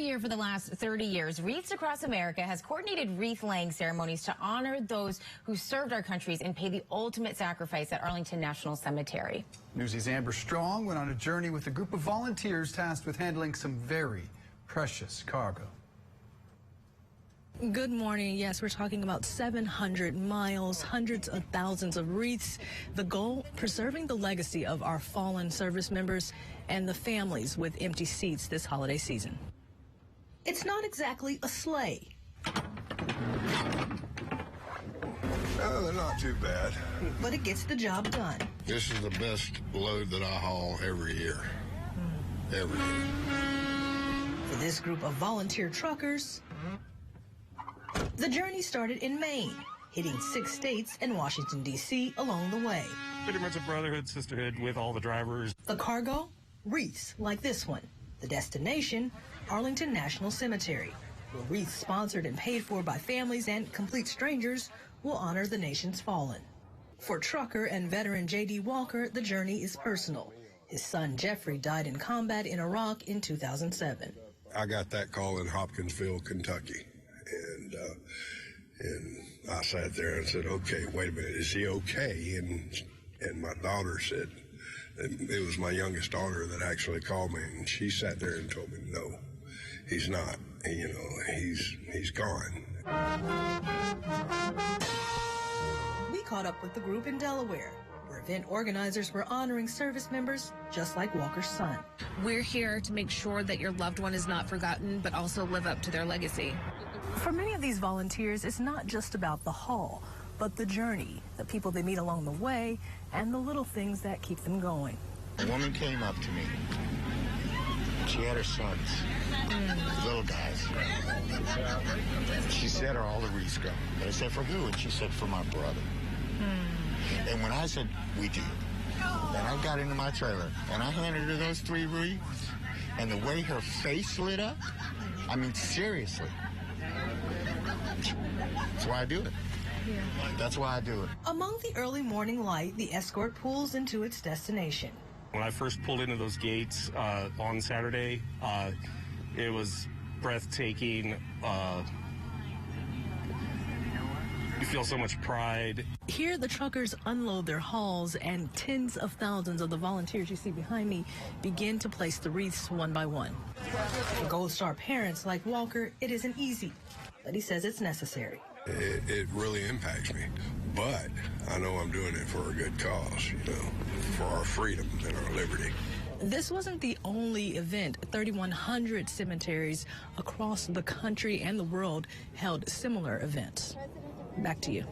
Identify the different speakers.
Speaker 1: year for the last 30 years, Wreaths Across America has coordinated wreath-laying ceremonies to honor those who served our countries and pay the ultimate sacrifice at Arlington National Cemetery.
Speaker 2: Newsy's Amber Strong went on a journey with a group of volunteers tasked with handling some very precious cargo.
Speaker 3: Good morning. Yes, we're talking about 700 miles, hundreds of thousands of wreaths. The goal, preserving the legacy of our fallen service members and the families with empty seats this holiday season. It's not exactly a sleigh.
Speaker 4: Oh, they're not too bad.
Speaker 3: But it gets the job done.
Speaker 4: This is the best load that I haul every year. Every year.
Speaker 3: For this group of volunteer truckers, the journey started in Maine, hitting 6 states and Washington, D.C. along the way.
Speaker 5: Pretty much a brotherhood, sisterhood with all the drivers.
Speaker 3: The cargo? Wreaths like this one. The destination? Arlington National Cemetery, where wreaths sponsored and paid for by families and complete strangers will honor the nation's fallen. For trucker and veteran J.D. Walker, the journey is personal. His son Jeffrey died in combat in Iraq in 2007.
Speaker 4: I got that call in Hopkinsville, Kentucky. And I sat there and said, okay, wait a minute, is he okay? And my daughter said, it was my youngest daughter that actually called me, and she sat there and told me, no, he's not. You know, he's gone.
Speaker 3: We caught up with the group in Delaware, where event organizers were honoring service members just like Walker's son.
Speaker 6: We're here to make sure that your loved one is not forgotten, but also live up to their legacy.
Speaker 3: For many of these volunteers, it's not just about the haul, but the journey, the people they meet along the way, and the little things that keep them going.
Speaker 7: A woman came up to me. She had her sons, little guys. She said, are all the wreaths going? And I said, for who? And she said, for my brother. And when I said, we do, and I got into my trailer, and I handed her those 3 wreaths, and the way her face lit up, I mean, seriously. That's why I do it. That's why I do it.
Speaker 3: Among the early morning light, the escort pulls into its destination.
Speaker 5: When I first pulled into those gates on Saturday, it was breathtaking. You feel so much pride.
Speaker 3: Here, the truckers unload their hauls, and tens of thousands of the volunteers you see behind me begin to place the wreaths one by one. For Gold Star parents like Walker, it isn't easy, but he says it's necessary.
Speaker 4: It really impacts me, but I know I'm doing it for a good cause, you know, for our freedom and our liberty.
Speaker 3: This wasn't the only event. 3,100 cemeteries across the country and the world held similar events. Back to you.